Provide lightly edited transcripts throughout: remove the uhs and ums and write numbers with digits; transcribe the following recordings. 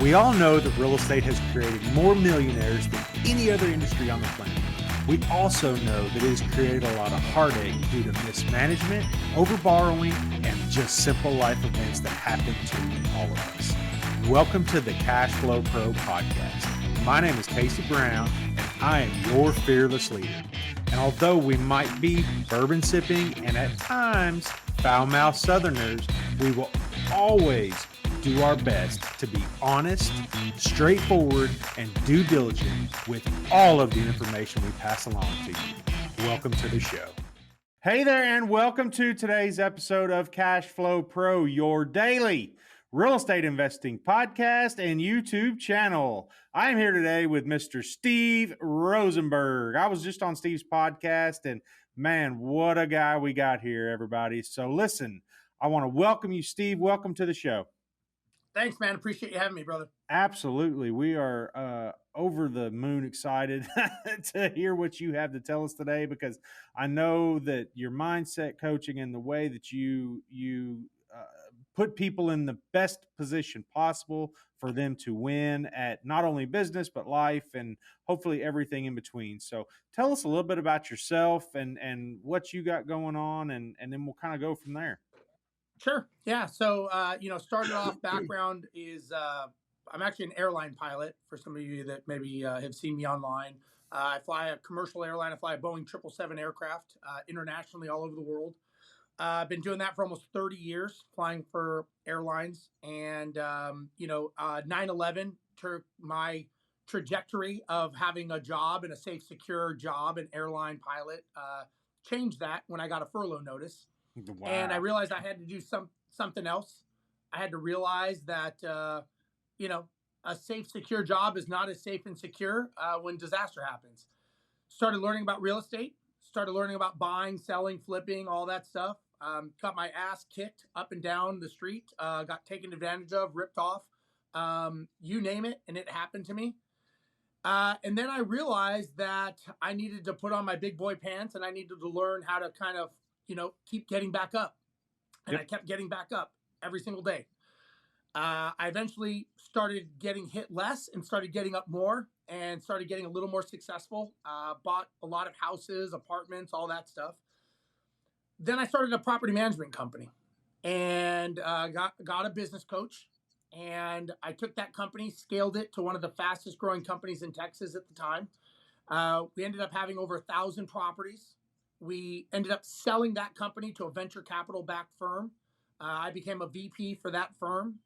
We all know that real estate has created more millionaires than any other industry on the planet. We also know that it has created a lot of heartache due to mismanagement, overborrowing, and just simple life events that happen to all of us. Welcome to the Cash Flow Pro podcast. My name is Casey Brown, and I am your fearless leader. And although we might be bourbon sipping and at times foul-mouthed Southerners, we will always do our best to be honest, straightforward, and due diligent with all of the information we pass along to you. Welcome to the show. Hey there, and welcome to today's episode of Cash Flow Pro, your daily real estate investing podcast and YouTube channel. I am here today with Mr. Steve Rozenberg. I was just on Steve's podcast, and man, what a guy we got here, everybody. So listen, I want to welcome you, Steve. Welcome to the show. Thanks, man. Appreciate you having me, brother. Absolutely. We are over the moon excited to hear what you have to tell us today, because I know that your mindset coaching and the way that you put people in the best position possible for them to win at not only business, but life and hopefully everything in between. So tell us a little bit about yourself and what you got going on, and then we'll kind of go from there. Sure. Yeah. So, started off background is I'm actually an airline pilot for some of you that maybe have seen me online. I fly a commercial airline. I fly a Boeing 777 aircraft internationally all over the world. I've been doing that for almost 30 years, flying for airlines. And, 9/11 took my trajectory of having a job and a safe, secure job, an airline pilot, changed that when I got a furlough notice. Wow. And I realized I had to do something else. I had to realize that, a safe, secure job is not as safe and secure when disaster happens. Started learning about real estate, started learning about buying, selling, flipping, all that stuff. Got my ass kicked up and down the street, got taken advantage of, ripped off, you name it, and it happened to me. And then I realized that I needed to put on my big boy pants, and I needed to learn how to kind of keep getting back up. And Yep. I kept getting back up every single day. I eventually started getting hit less and started getting up more and started getting a little more successful. Bought a lot of houses, apartments, all that stuff. Then I started a property management company and got a business coach. And I took that company, scaled it to one of the fastest growing companies in Texas at the time. We ended up having over 1,000 properties. We ended up selling that company to a venture capital backed firm. I became a VP for that firm.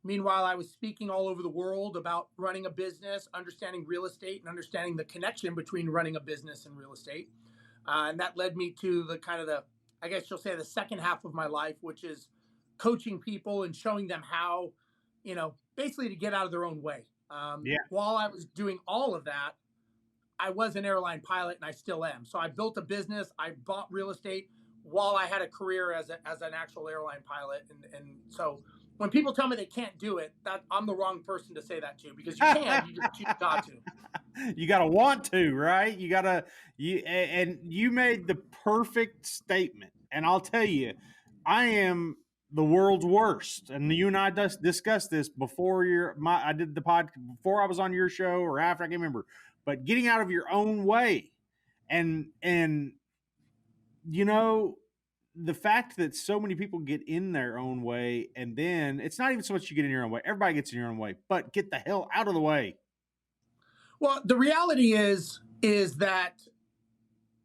Meanwhile, I was speaking all over the world about running a business, understanding real estate, and understanding the connection between running a business and real estate. And that led me to I guess you'll say, the second half of my life, which is coaching people and showing them how, basically to get out of their own way. While I was doing all of that, I was an airline pilot, and I still am. So I built a business. I bought real estate while I had a career as an actual airline pilot. And so when people tell me they can't do it, that I'm the wrong person to say that to, because you can, you just choose not to. You got to want to, right? And you made the perfect statement. And I'll tell you, I am the world's worst. And you and I discussed this before I did the pod, before I was on your show or after, I can't remember. But getting out of your own way, and the fact that so many people get in their own way, and then it's not even so much you get in your own way. Everybody gets in your own way, but get the hell out of the way. Well, the reality is that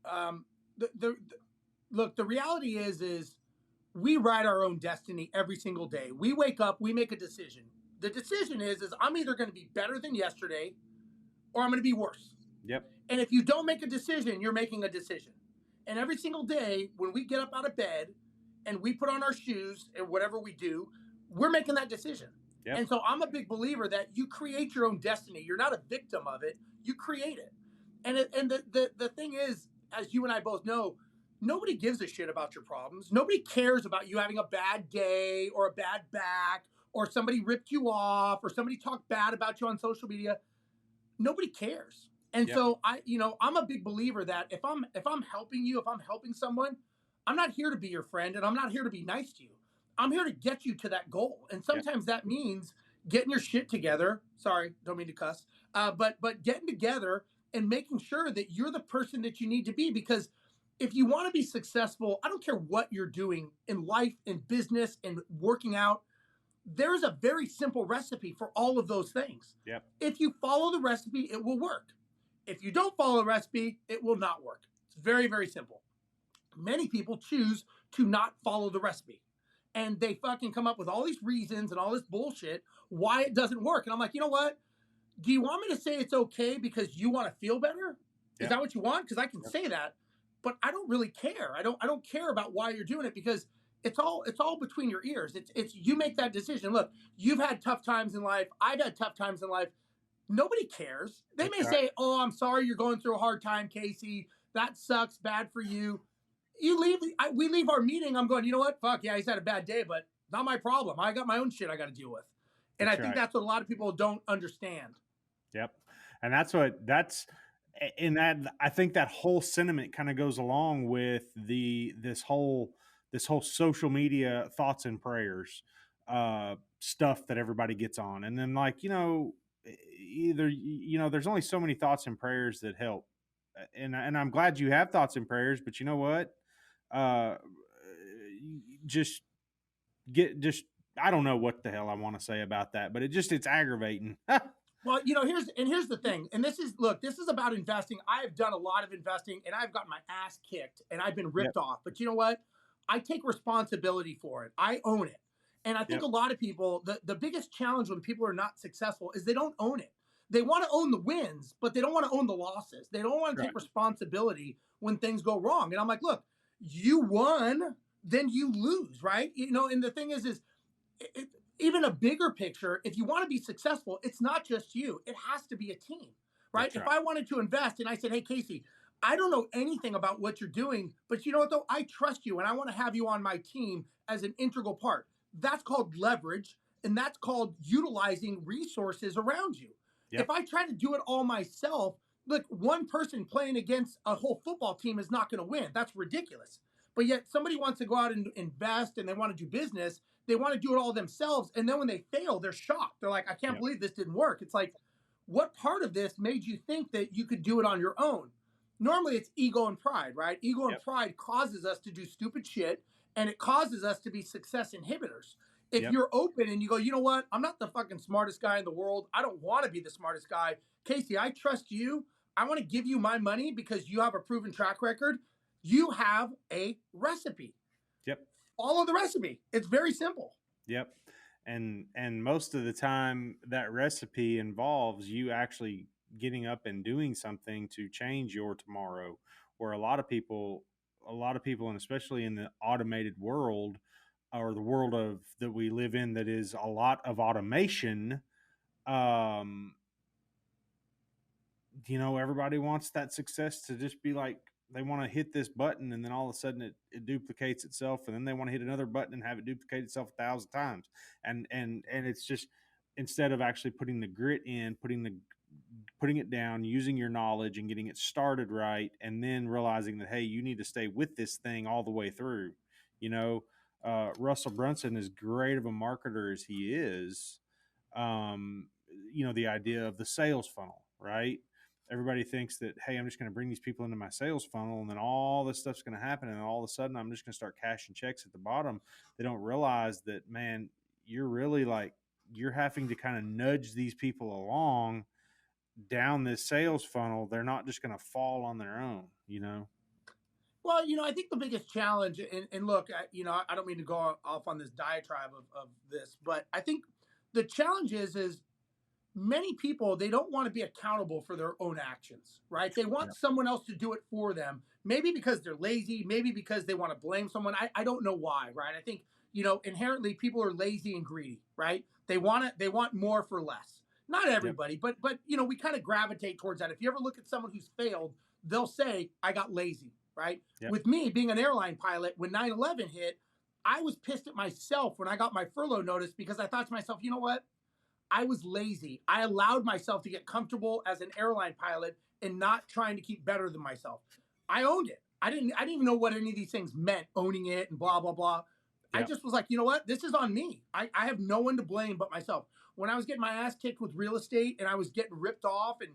the reality is we write our own destiny every single day. We wake up, we make a decision. The decision is I'm either going to be better than yesterday, or I'm going to be worse. Yep. And if you don't make a decision, you're making a decision. And every single day when we get up out of bed and we put on our shoes and whatever we do, we're making that decision. Yep. And so I'm a big believer that you create your own destiny. You're not a victim of it. You create it. And the thing is, as you and I both know, nobody gives a shit about your problems. Nobody cares about you having a bad day or a bad back or somebody ripped you off or somebody talked bad about you on social media. Nobody cares. And Yep. So I'm a big believer that if I'm helping you, if I'm helping someone, I'm not here to be your friend and I'm not here to be nice to you. I'm here to get you to that goal. And sometimes Yep. that means getting your shit together. Sorry, don't mean to cuss. But getting together and making sure that you're the person that you need to be. Because if you want to be successful, I don't care what you're doing in life, in business, and working out, there's a very simple recipe for all of those things. Yep. If you follow the recipe, it will work. If you don't follow the recipe, it will not work. It's very, very simple. Many people choose to not follow the recipe. And they fucking come up with all these reasons and all this bullshit why it doesn't work. And I'm like, you know what? Do you want me to say it's okay because you want to feel better? Is that what you want? Because I can say that, but I don't really care. I don't care about why you're doing it, because it's all between your ears. It's you make that decision. Look, you've had tough times in life. I've had tough times in life. Nobody cares. They may say, "Oh, I'm sorry you're going through a hard time, Casey. That sucks. Bad for you." You leave. We leave our meeting. I'm going, you know what? Fuck yeah, he's had a bad day, but not my problem. I got my own shit I got to deal with. And I think that's what a lot of people don't understand. Yep. And that's in that, I think that whole sentiment kind of goes along with this whole social media thoughts and prayers stuff that everybody gets on. And then, like, either, there's only so many thoughts and prayers that help. And I'm glad you have thoughts and prayers, but you know what? Uh, just I don't know what the hell I want to say about that, but it's aggravating. Well, here's the thing. And this is about investing. I have done a lot of investing and I've got my ass kicked and I've been ripped off. But you know what? I take responsibility for it. I own it. And I think a lot of people, the biggest challenge when people are not successful is they don't own it. They want to own the wins, but they don't want to own the losses. They don't want to take responsibility when things go wrong. And I'm like, look, you won, then you lose, right? And the thing is even a bigger picture, if you want to be successful, it's not just you. It has to be a team, right? If I wanted to invest and I said, hey, Casey, I don't know anything about what you're doing, but you know what, though? I trust you and I want to have you on my team as an integral part. That's called leverage, and that's called utilizing resources around you. If I try to do it all myself, look, one person playing against a whole football team is not going to win. That's ridiculous. But yet somebody wants to go out and invest and they want to do business. They want to do it all themselves. And then when they fail, they're shocked. They're like, I can't believe this didn't work. It's like, what part of this made you think that you could do it on your own? Normally it's ego and pride, right? Ego and pride causes us to do stupid shit, and it causes us to be success inhibitors. If you're open and you go, you know what? I'm not the fucking smartest guy in the world. I don't want to be the smartest guy. Casey, I trust you. I want to give you my money because you have a proven track record. You have a recipe. Follow the recipe. It's very simple. And most of the time that recipe involves you actually getting up and doing something to change your tomorrow, where a lot of people, and especially in the automated world, or the world of that we live in, that is a lot of automation, everybody wants that success to just be like, they want to hit this button and then all of a sudden it duplicates itself, and then they want to hit another button and have it duplicate itself 1,000 times. And it's just, instead of actually putting the grit in, putting it down, using your knowledge and getting it started right, and then realizing that, hey, you need to stay with this thing all the way through. Russell Brunson, as great of a marketer as he is, the idea of the sales funnel, right? Everybody thinks that, hey, I'm just going to bring these people into my sales funnel and then all this stuff's going to happen. And all of a sudden I'm just going to start cashing checks at the bottom. They don't realize that, man, you're really you're having to kind of nudge these people along down this sales funnel. They're not just going to fall on their own, Well, I think the biggest challenge, and look, I don't mean to go off on this diatribe of this, but I think the challenge is many people, they don't want to be accountable for their own actions, right? They want someone else to do it for them. Maybe because they're lazy, maybe because they want to blame someone. I don't know why, right? I think, inherently people are lazy and greedy, right? They want more for less. Not everybody, but we kind of gravitate towards that. If you ever look at someone who's failed, they'll say, I got lazy, right? With me being an airline pilot, when 9/11 hit, I was pissed at myself when I got my furlough notice, because I thought to myself, you know what? I was lazy. I allowed myself to get comfortable as an airline pilot and not trying to keep better than myself. I owned it. I didn't even know what any of these things meant, owning it and blah, blah, blah. I Yep. just was like, you know what? This is on me. I have no one to blame but myself. When I was getting my ass kicked with real estate and I was getting ripped off and,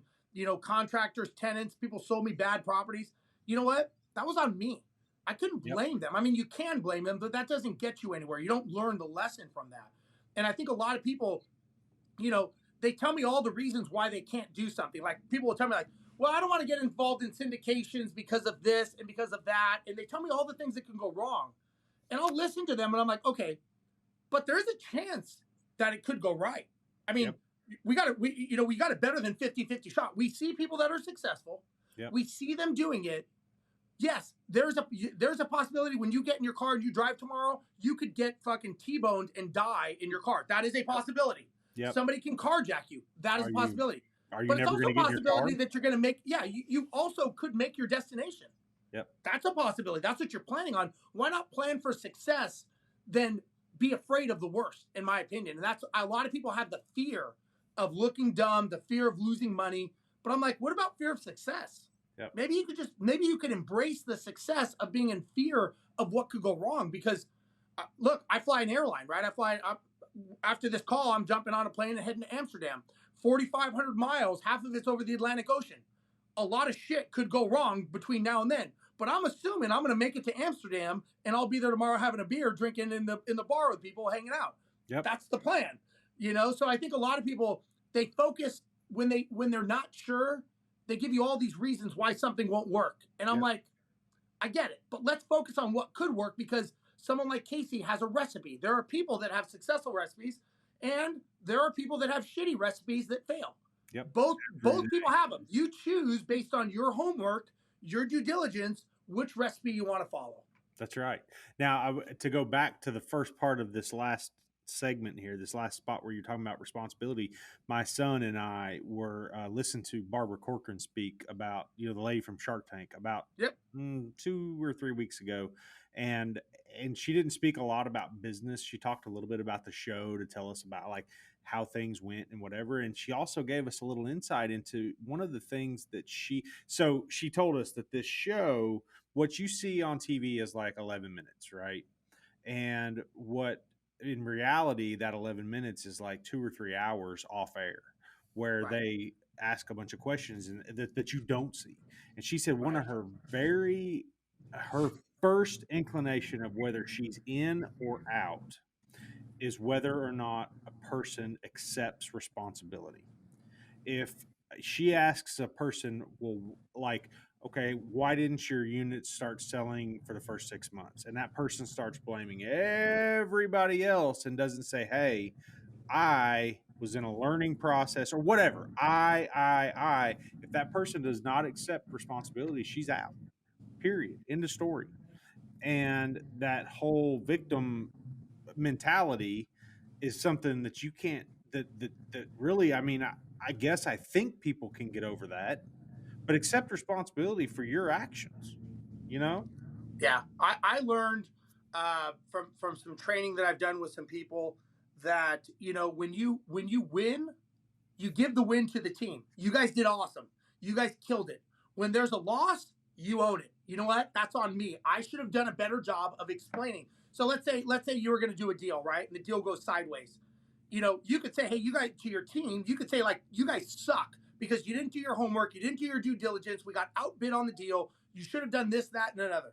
contractors, tenants, people sold me bad properties, you know what? That was on me. I couldn't Yep. blame them. I mean, you can blame them, but that doesn't get you anywhere. You don't learn the lesson from that. And I think a lot of people, they tell me all the reasons why they can't do something. Like people will tell me like, well, I don't want to get involved in syndications because of this and because of that. And they tell me all the things that can go wrong. And I'll listen to them and I'm like, okay, but there's a chance that it could go right. I mean, Yep. we got it better than 50-50 shot. We see people that are successful. Yep. We see them doing it. Yes, there's a possibility when you get in your car and you drive tomorrow, you could get fucking T-boned and die in your car. That is a possibility. Yep. Somebody can carjack you. That is Are a you possibility. are you But it's never also going a to get in your car? possibility that you're going to make, yeah, you also could make your destination. Yep. That's a possibility. That's what you're planning on. Why not plan for success then be afraid of the worst, in my opinion? And that's a lot of people have the fear of looking dumb, the fear of losing money. But I'm like, what about fear of success? Yep. Maybe you could embrace the success of being in fear of what could go wrong. Because look, I fly an airline, right? After this call, I'm jumping on a plane and heading to Amsterdam. 4,500 miles, half of it's over the Atlantic Ocean. A lot of shit could go wrong between now and then. But I'm assuming I'm going to make it to Amsterdam and I'll be there tomorrow having a beer, drinking in the bar with people, hanging out. Yep. That's the plan, So I think a lot of people, they focus when they're not sure. They give you all these reasons why something won't work, and I'm Yep. like, I get it, but let's focus on what could work because someone like Casey has a recipe. There are people that have successful recipes, and there are people that have shitty recipes that fail. Yep. Both people have them. You choose based on your homework, your due diligence, which recipe you want to follow. That's right. Now, to go back to the first part of this last segment here, this last spot where you're talking about responsibility, my son and I were listening to Barbara Corcoran speak about, the lady from Shark Tank about 2 or 3 weeks ago. And she didn't speak a lot about business. She talked a little bit about the show to tell us about like how things went and whatever. And she also gave us a little insight into one of the things that she told us that this show, what you see on TV is like 11 minutes, right? And what in reality, that 11 minutes is like 2 or 3 hours off air where Right. they ask a bunch of questions and that you don't see. And she said one Right. of her first inclination of whether she's in or out is whether or not a person accepts responsibility. If she asks a person, well, like, okay, why didn't your unit start selling for the first 6 months? And that person starts blaming everybody else and doesn't say, hey, I was in a learning process or whatever. I. If that person does not accept responsibility, she's out. Period. End of story. And that whole victim mentality is something that you can't that really, I mean, I guess I think people can get over that, but accept responsibility for your actions, Yeah, I learned from some training that I've done with some people that when you win, you give the win to the team. You guys did awesome. You guys killed it. When there's a loss, you own it. You know what? That's on me. I should have done a better job of explaining. So let's say you were going to do a deal, right? And the deal goes sideways. You could say, hey, you guys, to your team, you could say like, you guys suck because you didn't do your homework, you didn't do your due diligence. We got outbid on the deal. You should have done this, that, and another.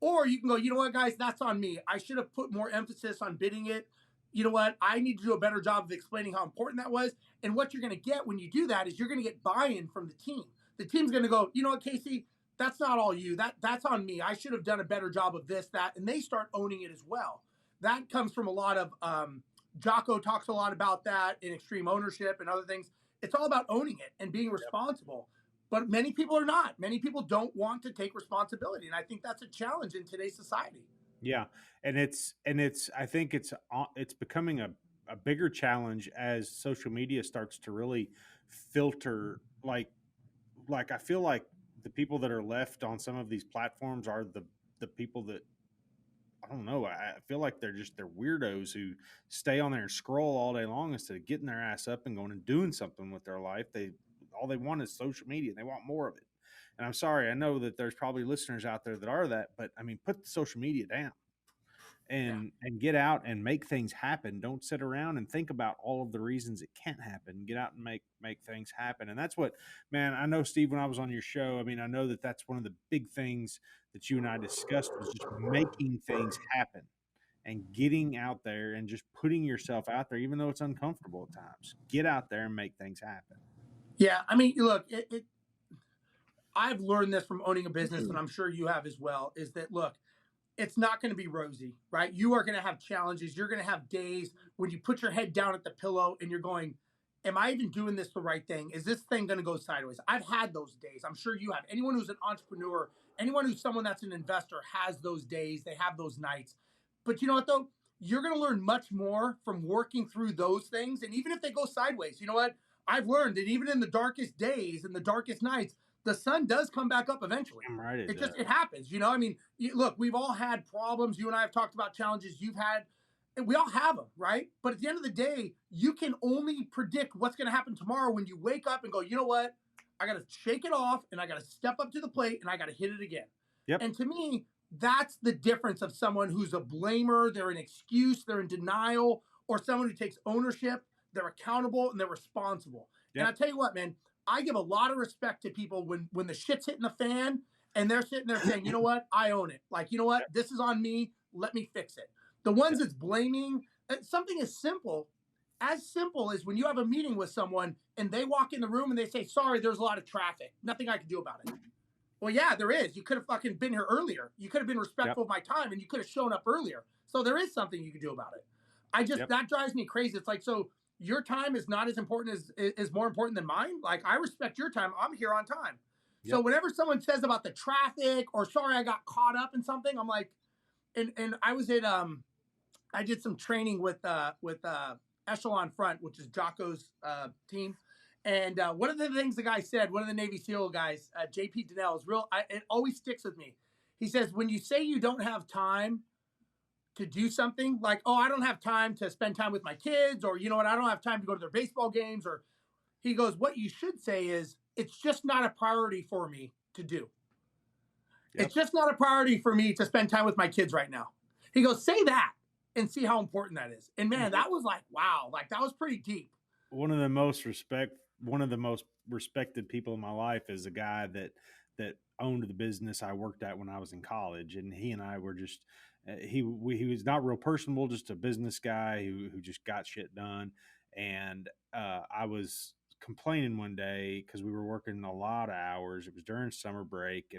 Or you can go, you know what, guys, that's on me. I should have put more emphasis on bidding it. You know what? I need to do a better job of explaining how important that was. And what you're going to get when you do that is you're going to get buy-in from the team. The team's going to go, you know what, Casey, that's not all you. That's on me. I should have done a better job of this, that, and they start owning it as well. That comes from a lot of Jocko talks a lot about that in extreme ownership and other things. It's all about owning it and being responsible. But many people are not. Many people don't want to take responsibility, and I think that's a challenge in today's society. Yeah, and I think it's becoming a bigger challenge as social media starts to really filter like I feel like the people that are left on some of these platforms are the people that I don't know. I feel like they're weirdos who stay on there and scroll all day long instead of getting their ass up and going and doing something with their life. All they want is social media. And they want more of it. And I'm sorry, I know that there's probably listeners out there that are that, but I mean, put the social media down. Yeah. and get out and make things happen. Don't sit around and think about all of the reasons it can't happen. Get out and make things happen. And that's what, man, I know, Steve, when I was on your show, I mean, I know that that's one of the big things that you and I discussed was just making things happen and getting out there and just putting yourself out there, even though it's uncomfortable at times. Get out there and make things happen. Yeah. I mean, look, I've learned this from owning a business, and I'm sure you have as well, is that, look, it's not going to be rosy, right? You are going to have challenges. You're going to have days when you put your head down at the pillow and you're going, am I even doing this the right thing? Is this thing going to go sideways? I've had those days. I'm sure you have. Anyone who's an entrepreneur, anyone who's someone that's an investor has those days. They have those nights. But you know what, though? You're going to learn much more from working through those things. And even if they go sideways, you know what? I've learned that even in the darkest days and the darkest nights, the sun does come back up eventually. I'm right. It happens, you know. I mean, look, we've all had problems. You and I have talked about challenges you've had. And we all have them, right? But at the end of the day, you can only predict what's going to happen tomorrow when you wake up and go, you know what? I got to shake it off and I got to step up to the plate and I got to hit it again. Yep. And to me, that's the difference of someone who's a blamer, they're an excuse, they're in denial, or someone who takes ownership, they're accountable and they're responsible. Yep. And I tell you what, man, I give a lot of respect to people when the shit's hitting the fan and they're sitting there saying, you know what, I own it. Like, you know what, this is on me. Let me fix it. The ones that's blaming something as simple as when you have a meeting with someone and they walk in the room and they say, sorry, there's a lot of traffic. Nothing I can do about it. Well, yeah, there is. You could have fucking been here earlier. You could have been respectful of my time and you could have shown up earlier. So there is something you can do about it. That drives me crazy. It's like, so your time is not as important is more important than mine. Like, I respect your time. I'm here on time. So whenever someone says about the traffic or sorry, I got caught up in something, I'm like, and I was at, I did some training with Echelon Front, which is Jocko's team. And one of the things the guy said, one of the Navy SEAL guys, JP Donnell, is real. It always sticks with me. He says, when you say you don't have time to do something, like, oh, I don't have time to spend time with my kids, or, you know what, I don't have time to go to their baseball games, or he goes, what you should say is, it's just not a priority for me to do. It's just not a priority for me to spend time with my kids right now. He goes, say that and see how important that is. And man, that was like, wow, like that was pretty deep. One of the most respected people in my life is a guy that owned the business I worked at when I was in college, and he and I were just he was not real personable, just a business guy who just got shit done. And I was complaining one day because we were working a lot of hours. It was during summer break,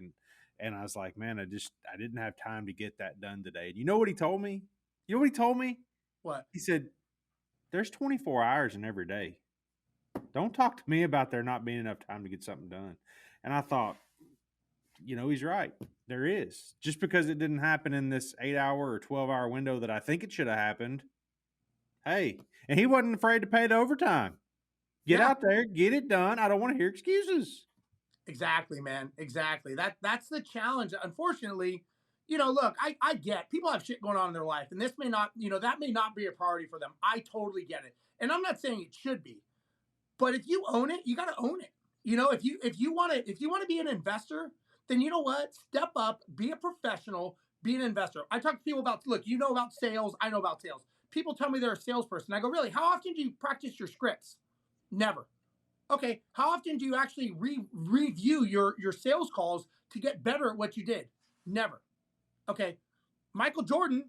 and I was like, man, I didn't have time to get that done today. And you know what he told me? You know what he told me? What? He said, there's 24 hours in every day. Don't talk to me about there not being enough time to get something done. And I thought, you know, he's right. There is. Just because it didn't happen in this 8-hour or 12-hour window that I think it should have happened. Hey, and he wasn't afraid to pay the overtime. Get out there, get it done. I don't want to hear excuses. Exactly, man. Exactly. That's the challenge. Unfortunately, you know, look, I get people have shit going on in their life, and this may not, you know, that may not be a priority for them. I totally get it. And I'm not saying it should be. But if you own it, you got to own it. You know, if you want to be an investor, then you know what? Step up, be a professional, be an investor. I talk to people about, look, you know about sales, I know about sales. People tell me they're a salesperson. I go, really? How often do you practice your scripts? Never. Okay, how often do you actually review your sales calls to get better at what you did? Never. Okay, Michael Jordan,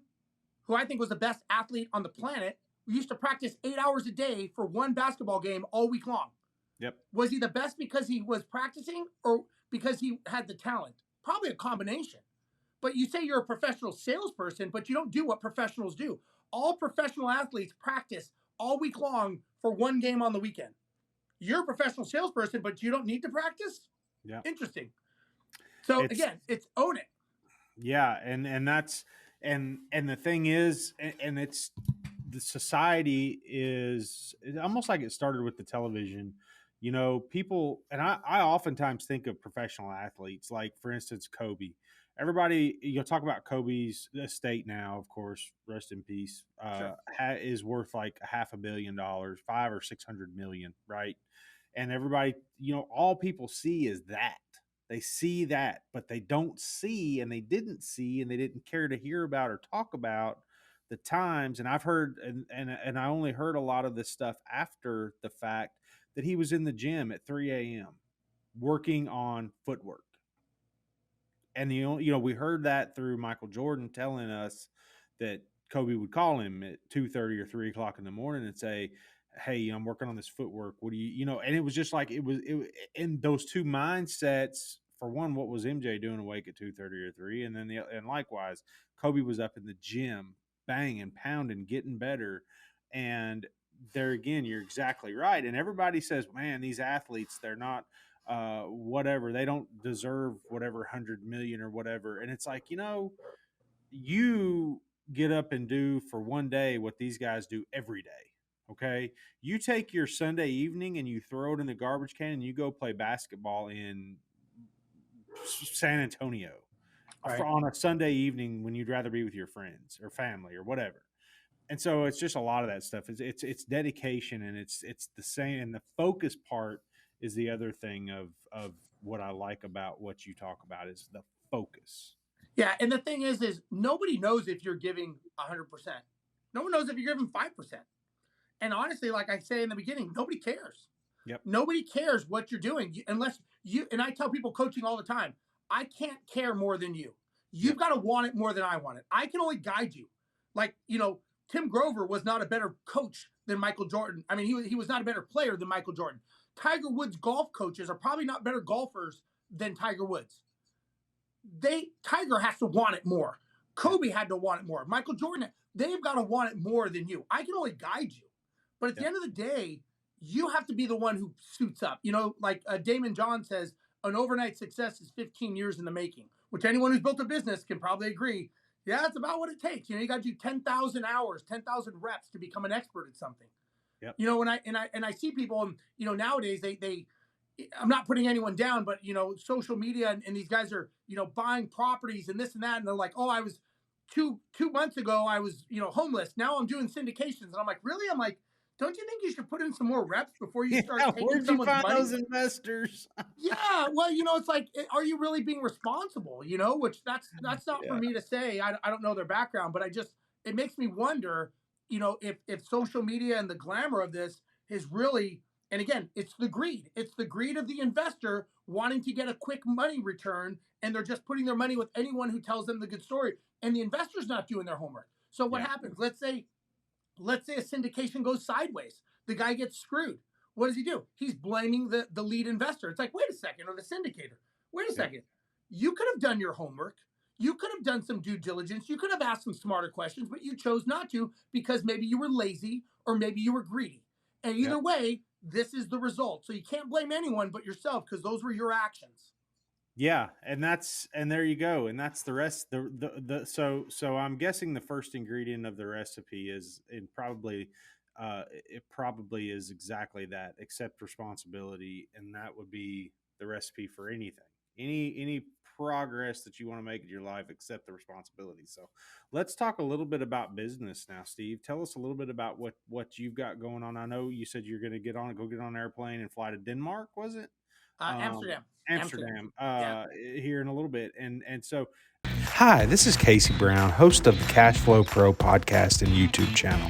who I think was the best athlete on the planet, used to practice 8 hours a day for one basketball game all week long. Yep. Was he the best because he was practicing or because he had the talent? Probably a combination. But you say you're a professional salesperson, but you don't do what professionals do. All professional athletes practice all week long for one game on the weekend. You're a professional salesperson, but you don't need to practice? Yeah. Interesting. So again, it's own it. Yeah, and that's and the thing is, and it's the society is almost like it started with the television. You know, people, and I oftentimes think of professional athletes, like for instance, Kobe. Everybody, you'll talk about Kobe's estate now, of course, rest in peace, is worth like $500 million, 500 or 600 million, right? And everybody, you know, all people see is that. They see that, but they don't see, and they didn't see, and they didn't care to hear about or talk about the times, and I've heard, and I only heard a lot of this stuff after the fact, that he was in the gym at 3 a.m. working on footwork. And we heard that through Michael Jordan telling us that Kobe would call him at 2:30 or 3 o'clock in the morning and say, "Hey, I'm working on this footwork. What do you know?" And it was just like it in those two mindsets. For one, what was MJ doing awake at 2:30 or 3? And then and likewise, Kobe was up in the gym, banging, pounding, getting better. And there again, you're exactly right. And everybody says, "Man, these athletes, they're not." Whatever, they don't deserve whatever 100 million or whatever. And it's like, you get up and do for one day what these guys do every day. Okay, you take your Sunday evening and you throw it in the garbage can and you go play basketball in San Antonio Right. on a Sunday evening when you'd rather be with your friends or family or whatever. And so it's just a lot of that stuff. It's dedication, and it's the same. And the focus part is the other thing of what I like about what you talk about is the focus. Yeah, and the thing is nobody knows if you're giving 100%. No one knows if you're giving 5%. And honestly, like I say in the beginning, nobody cares. Yep. Nobody cares what you're doing unless you. And I tell people coaching all the time, I can't care more than you. You've got to want it more than I want it. I can only guide you. Like, Tim Grover was not a better coach than Michael Jordan. I mean, he was not a better player than Michael Jordan. Tiger Woods golf coaches are probably not better golfers than Tiger Woods. Tiger has to want it more. Kobe had to want it more. Michael Jordan, they've got to want it more than you. I can only guide you. But at the end of the day, you have to be the one who suits up. Like Damon John says, an overnight success is 15 years in the making, which anyone who's built a business can probably agree. Yeah, that's about what it takes. You got to do 10,000 hours, 10,000 reps to become an expert at something. Yep. When I see people, and nowadays they I'm not putting anyone down, but social media and these guys are buying properties and this and that, and they're like, oh, I was 2 months ago I was homeless. Now I'm doing syndications, and I'm like, really? I'm like, don't you think you should put in some more reps before you start taking someone's money? Where'd you find those investors? Yeah, well, it's like, are you really being responsible? Which that's not for me to say. I don't know their background, but it makes me wonder, if social media and the glamour of this is really, and again, it's the greed. It's the greed of the investor wanting to get a quick money return, and they're just putting their money with anyone who tells them the good story. And the investor's not doing their homework. So what happens? Let's say a syndication goes sideways. The guy gets screwed. What does he do? He's blaming the lead investor. It's like, wait a second, or the syndicator. Wait a second. You could have done your homework. You could have done some due diligence. You could have asked some smarter questions, but you chose not to because maybe you were lazy or maybe you were greedy. And either way, this is the result. So you can't blame anyone but yourself because those were your actions. Yeah, and there you go, and that's the rest. So I'm guessing the first ingredient of the recipe is it probably is exactly that: accept responsibility, and that would be the recipe for anything, any progress that you want to make in your life. Accept the responsibility. So let's talk a little bit about business now, Steve. Tell us a little bit about what you've got going on. I know you said you're going to go get on an airplane and fly to Denmark. Was it? Amsterdam. Here in a little bit. And so, Hi, this is Casey Brown, host of the Cash Flow Pro podcast and YouTube channel.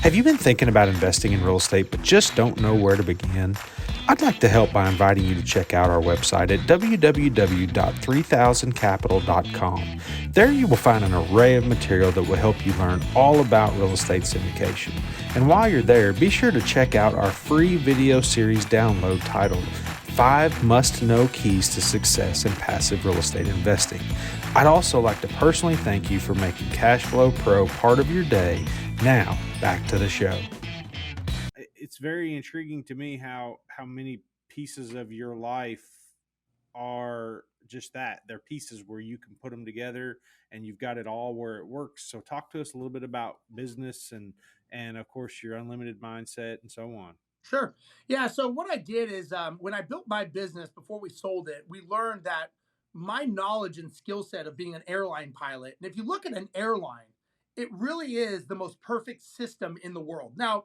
Have you been thinking about investing in real estate but just don't know where to begin? I'd like to help by inviting you to check out our website at www.3000capital.com. There you will find an array of material that will help you learn all about real estate syndication. And while you're there, be sure to check out our free video series download titled 5 Must-Know Keys to Success in Passive Real Estate Investing. I'd also like to personally thank you for making Cash Flow Pro part of your day. Now, back to the show. It's very intriguing to me how many pieces of your life are just that. They're pieces where you can put them together and you've got it all where it works. So talk to us a little bit about business and of course your unlimited mindset and so on. Sure. Yeah. So what I did is when I built my business before we sold it, we learned that my knowledge and skill set of being an airline pilot, and if you look at an airline, it really is the most perfect system in the world. Now,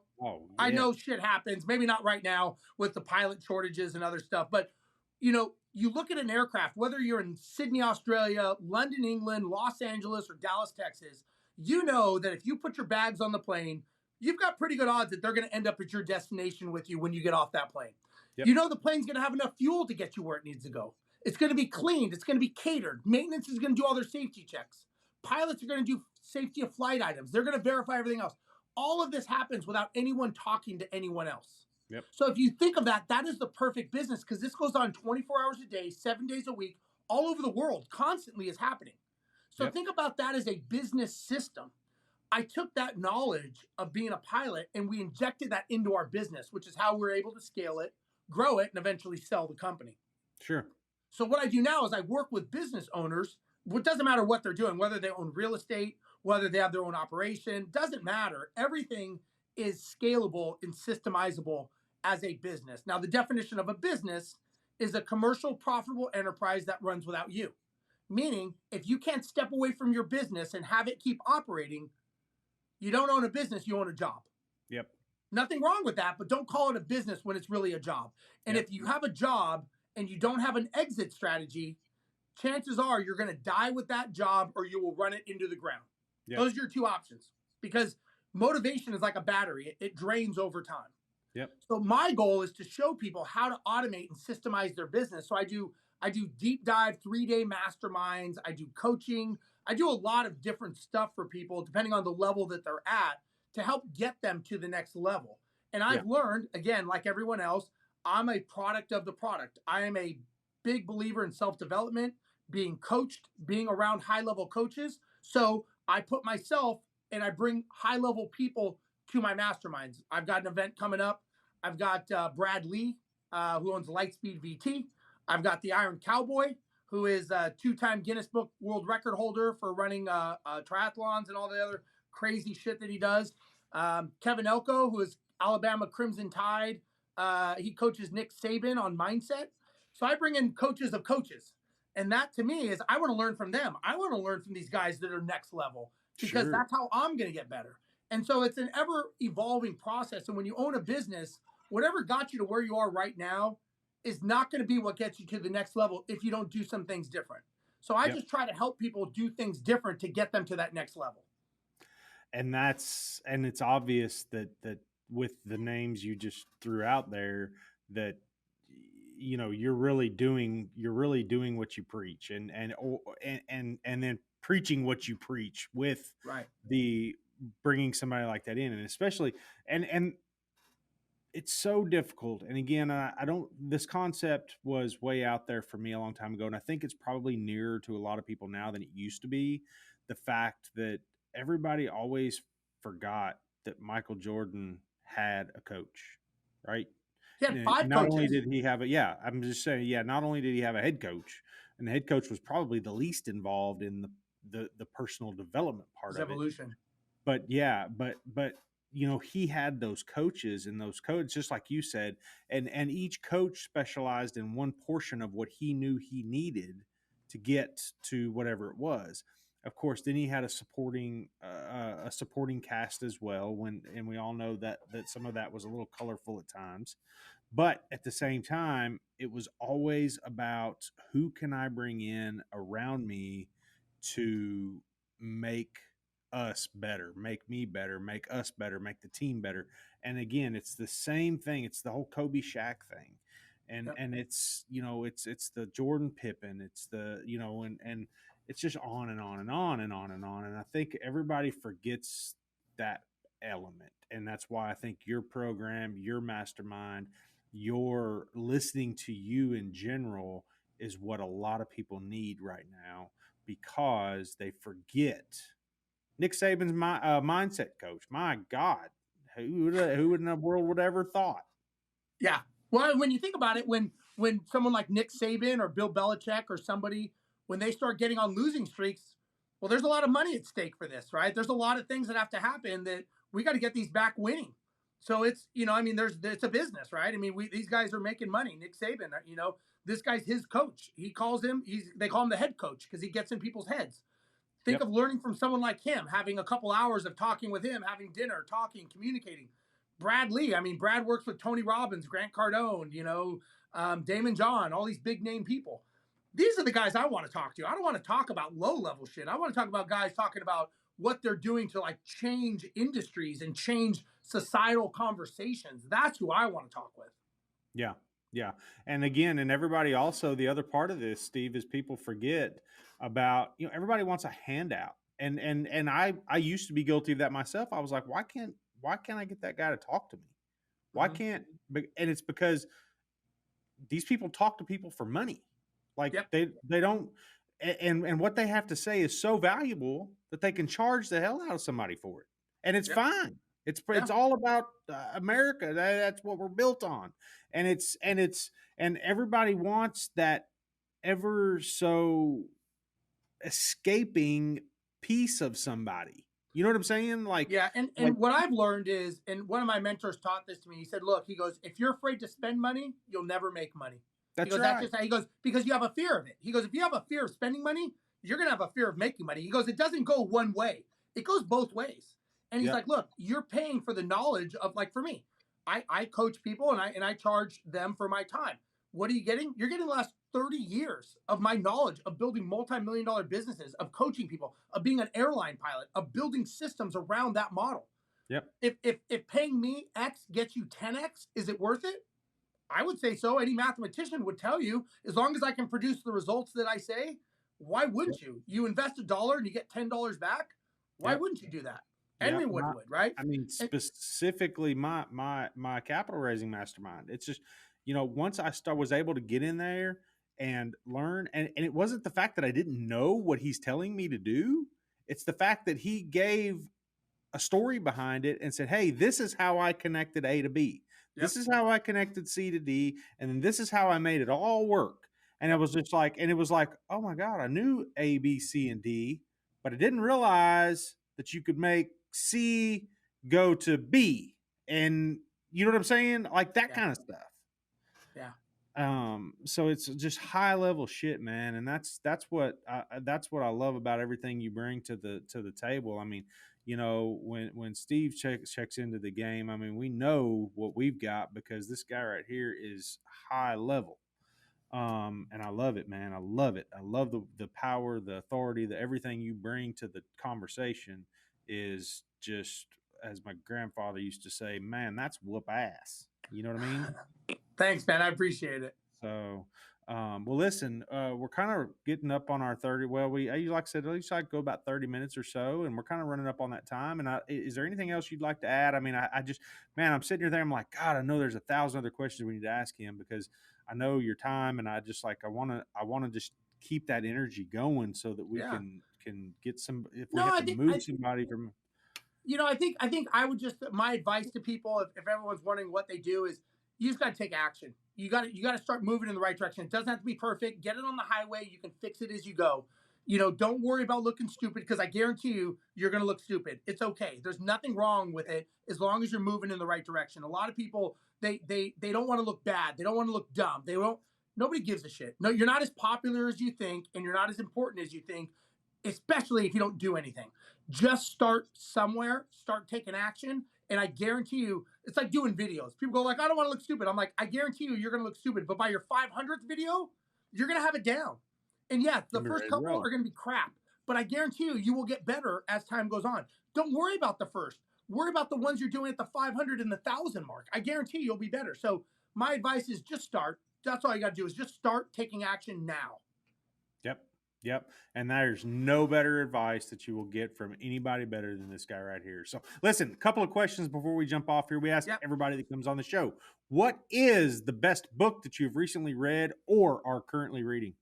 I know shit happens, maybe not right now with the pilot shortages and other stuff, but you look at an aircraft, whether you're in Sydney, Australia, London, England, Los Angeles, or Dallas, Texas, you know that if you put your bags on the plane, you've got pretty good odds that they're going to end up at your destination with you when you get off that plane. Yep. You know the plane's going to have enough fuel to get you where it needs to go. It's going to be cleaned. It's going to be catered. Maintenance is going to do all their safety checks. Pilots are going to do safety of flight items. They're going to verify everything else. All of this happens without anyone talking to anyone else. Yep. So if you think of that, that is the perfect business, because this goes on 24 hours a day, 7 days a week, all over the world, constantly is happening. So Yep. think about that as a business system. I took that knowledge of being a pilot and we injected that into our business, which is how we're able to scale it, grow it, and eventually sell the company. Sure. So what I do now is I work with business owners. It doesn't matter what they're doing, whether they own real estate, whether they have their own operation, doesn't matter. Everything is scalable and systemizable as a business. Now, the definition of a business is a commercial, profitable enterprise that runs without you. Meaning, if you can't step away from your business and have it keep operating, you don't own a business, you own a job. Yep. Nothing wrong with that, but don't call it a business when it's really a job. And Yep. if you have a job and you don't have an exit strategy, chances are you're going to die with that job or you will run it into the ground. Yep. Those are your two options, because motivation is like a battery. It drains over time. Yep. So my goal is to show people how to automate and systemize their business. So I do deep dive 3-day masterminds. I do coaching. I do a lot of different stuff for people depending on the level that they're at to help get them to the next level. And I've learned, again, like everyone else, I'm a product of the product. I am a big believer in self-development, being coached, being around high-level coaches. So I put myself and I bring high-level people to my masterminds. I've got an event coming up. I've got Brad Lee, who owns Lightspeed VT. I've got the Iron Cowboy, who is a 2-time Guinness Book World Record holder for running triathlons and all the other crazy shit that he does. Kevin Elko, who is Alabama Crimson Tide. He coaches Nick Saban on mindset. So I bring in coaches of coaches. And that to me is, I want to learn from them. I want to learn from these guys that are next level, because that's how I'm going to get better. And so it's an ever evolving process. And when you own a business, whatever got you to where you are right now is not going to be what gets you to the next level if you don't do some things different. So I just try to help people do things different to get them to that next level. And it's obvious that with the names you just threw out there, that you're really doing what you preach, and then preaching what you preach with the bringing somebody like that in. And especially and it's so difficult. And again, I don't, this concept was way out there for me a long time ago, and I think it's probably nearer to a lot of people now than it used to be. The fact that everybody always forgot that Michael Jordan had a coach, right? He had 5 not coaches. only did he have I'm just saying, not only did he have a head coach, and the head coach was probably the least involved in the personal development part of evolution. But he had those coaches, and those coaches, just like you said, and each coach specialized in one portion of what he knew he needed to get to whatever it was. Of course, then he had a supporting cast as well. And we all know that some of that was a little colorful at times, but at the same time, it was always about who can I bring in around me to make us better, make me better, make us better, make the team better. And again, it's the same thing. It's the whole Kobe Shaq thing. And it's, it's the Jordan Pippen, it's the, and it's just on and on and on and on and on. And I think everybody forgets that element. And that's why I think your program, your mastermind, your listening to you in general is what a lot of people need right now, because they forget Nick Saban's mindset coach. My God, who in the world would ever thought? Yeah. Well, when you think about it, when someone like Nick Saban or Bill Belichick or somebody, when they start getting on losing streaks, well, there's a lot of money at stake for this, right? There's a lot of things that have to happen that we got to get these back winning. So it's, it's a business, right? I mean, these guys are making money. Nick Saban, this guy's his coach. They call him the head coach because he gets in people's heads. Think of learning from someone like him, having a couple hours of talking with him, having dinner, talking, communicating. Brad Lee, Brad works with Tony Robbins, Grant Cardone, Damon John, all these big name people. These are the guys I want to talk to. I don't want to talk about low level shit. I want to talk about guys talking about what they're doing to like change industries and change societal conversations. That's who I want to talk with. Yeah. Yeah. And again, and everybody also, the other part of this, Steve, is people forget about, everybody wants a handout. And I used to be guilty of that myself. I was like, why can't I get that guy to talk to me? Why can't, and it's because these people talk to people for money. Like Yep. they don't, and what they have to say is so valuable that they can charge the hell out of somebody for it. And it's Yep. fine. It's Yeah. all about America. That's what we're built on. And everybody wants that ever so escaping piece of somebody. You know what I'm saying? Like, yeah. And what I've learned is, and one of my mentors taught this to me. He said, look, he goes, if you're afraid to spend money, you'll never make money. That's he goes, right. That's just how, he goes, because you have a fear of it. He goes, if you have a fear of spending money, you're going to have a fear of making money. He goes, it doesn't go one way. It goes both ways. And he's like, look, you're paying for the knowledge of, like, for me, I coach people and I charge them for my time. What are you getting? You're getting the last 30 years of my knowledge of building multi-million-dollar businesses, of coaching people, of being an airline pilot, of building systems around that model. Yep. If paying me X gets you 10X, is it worth it? I would say so. Any mathematician would tell you, as long as I can produce the results that I say, why wouldn't you? You invest $1 and you get $10 back. Why wouldn't you do that? Anyone would, right? I mean, specifically my capital raising mastermind. It's just, once I was able to get in there and learn, and it wasn't the fact that I didn't know what he's telling me to do. It's the fact that he gave a story behind it and said, hey, this is how I connected A to B. This is how I connected C to D. And then this is how I made it all work. And it was just like, oh my God, I knew A, B, C, and D, but I didn't realize that you could make C go to B. And you know what I'm saying? Like that kind of stuff. Yeah. So it's just high level shit, man. And that's what I love about everything you bring to the table. I mean, when Steve checks into the game, I mean, we know what we've got because this guy right here is high level. And I love it, man. I love it. I love the power, the authority, everything you bring to the conversation is just, as my grandfather used to say, man, that's whoop ass. You know what I mean? Thanks, man. I appreciate it. So, well, listen, we're kind of getting up on our 30. Well, like I said, at least I go about 30 minutes or so, and we're kind of running up on that time. And is there anything else you'd like to add? I mean, I just, man, I'm sitting here there. I'm like, God, I know there's 1,000 other questions we need to ask him because I know your time, and I just like, I want to just keep that energy going so that we can get some, if we have to move somebody from. I think I would just, my advice to people, if everyone's wondering what they do, is you just got to take action. You got to start moving in the right direction. It doesn't have to be perfect. Get it on the highway. You can fix it as you go. Don't worry about looking stupid, because I guarantee you're going to look stupid. It's okay. There's nothing wrong with it as long as you're moving in the right direction. A lot of people, they don't want to look bad. They don't want to look dumb. Nobody gives a shit. No, you're not as popular as you think, and you're not as important as you think, especially if you don't do anything. Just start somewhere, start taking action. And I guarantee you, it's like doing videos. People go like, I don't want to look stupid. I'm like, I guarantee you're going to look stupid. But by your 500th video, you're going to have it down. And yeah, the first couple are going to be crap. But I guarantee you will get better as time goes on. Don't worry about the first. Worry about the ones you're doing at the 500 and the 1,000 mark. I guarantee you'll be better. So my advice is just start. That's all you got to do, is just start taking action now. Yep. And there's no better advice that you will get from anybody better than this guy right here. So listen, a couple of questions before we jump off here. We ask everybody that comes on the show, what is the best book that you've recently read or are currently reading?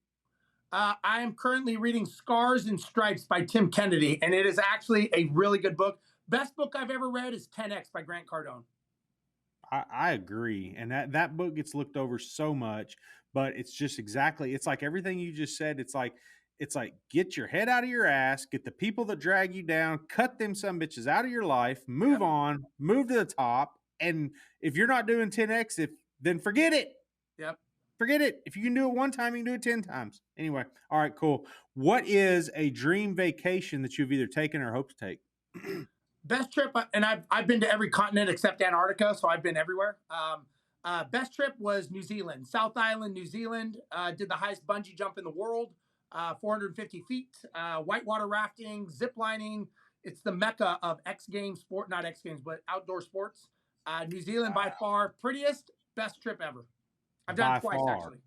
I am currently reading Scars and Stripes by Tim Kennedy, and it is actually a really good book. Best book I've ever read is 10X by Grant Cardone. I agree. And that book gets looked over so much, but it's just it's like everything you just said. It's like, get your head out of your ass, get the people that drag you down, cut them some bitches out of your life, move on, move to the top. And if you're not doing 10X, then forget it. Yep. Forget it. If you can do it one time, you can do it 10 times. Anyway. All right, cool. What is a dream vacation that you've either taken or hope to take? Best trip, and I've been to every continent except Antarctica, so I've been everywhere. Best trip was New Zealand, South Island, New Zealand. Did the highest bungee jump in the world, 450 feet, whitewater rafting, zip lining. it's the mecca of not X Games, but outdoor sports. New Zealand by far, prettiest, best trip ever. I've done it twice actually.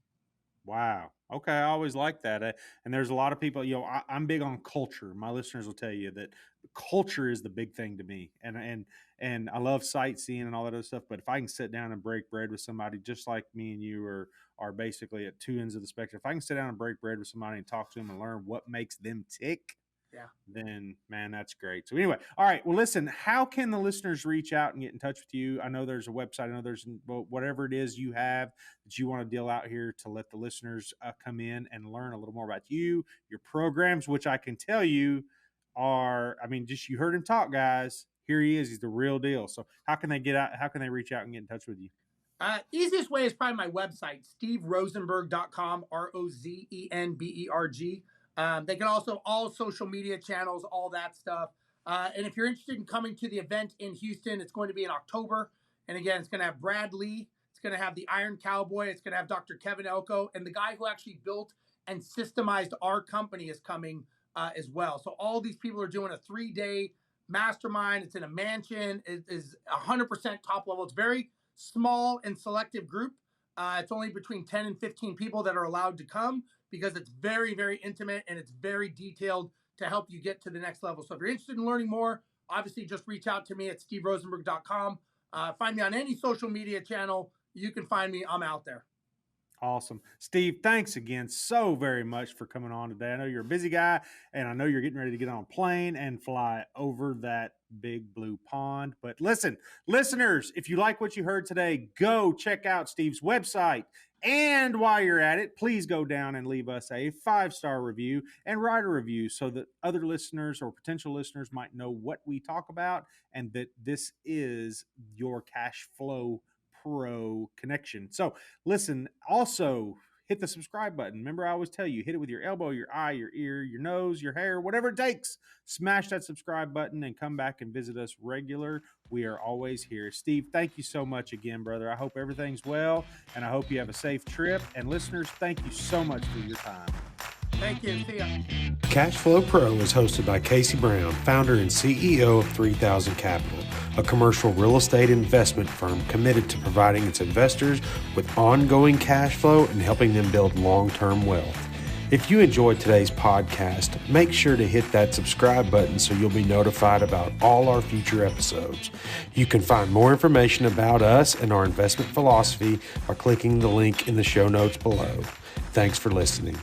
Wow. Okay. I always like that. And there's a lot of people, I'm big on culture. My listeners will tell you that culture is the big thing to me. And I love sightseeing and all that other stuff. But if I can sit down and break bread with somebody, just like me and you are basically at two ends of the spectrum, if I can sit down and break bread with somebody and talk to them and learn what makes them tick, then man, that's great. So anyway, all right. Well, listen, how can the listeners reach out and get in touch with you? I know there's a website. I know there's whatever it is you have that you want to deal out here to let the listeners come in and learn a little more about you, your programs, which I can tell you just you heard him talk, guys. Here he is. He's the real deal. So how can they get out? How can they reach out and get in touch with you? Easiest way is probably my website, steverozenberg.com, ROZENBERG. They can also all social media channels, all that stuff. And if you're interested in coming to the event in Houston, it's going to be in October. And again, it's going to have Brad Lee. It's going to have the Iron Cowboy. It's going to have Dr. Kevin Elko. And the guy who actually built and systemized our company is coming as well. So all these people are doing a 3-day mastermind. It's in a mansion. It is 100% top level. It's very small and selective group. It's only between 10 and 15 people that are allowed to come, because it's very, very intimate and it's very detailed to help you get to the next level. So if you're interested in learning more, obviously just reach out to me at steverozenberg.com. Find me on any social media channel. You can find me. I'm out there. Awesome. Steve, thanks again so very much for coming on today. I know you're a busy guy, and I know you're getting ready to get on a plane and fly over that big blue pond. But listen, listeners, if you like what you heard today, go check out Steve's website. And while you're at it, please go down and leave us a 5-star review and write a review so that other listeners or potential listeners might know what we talk about and that this is your cash flow pro connection. So listen, also hit the subscribe button. Remember, I always tell you, hit it with your elbow, your eye, your ear, your nose, your hair, whatever it takes. Smash that subscribe button and come back and visit us regular. We are always here. Steve, thank you so much again, brother. I hope everything's well, and I hope you have a safe trip. And listeners, thank you so much for your time. Thank you. See ya. Cashflow Pro is hosted by Casey Brown, founder and CEO of 3000 Capital, a commercial real estate investment firm committed to providing its investors with ongoing cash flow and helping them build long-term wealth. If you enjoyed today's podcast, make sure to hit that subscribe button so you'll be notified about all our future episodes. You can find more information about us and our investment philosophy by clicking the link in the show notes below. Thanks for listening.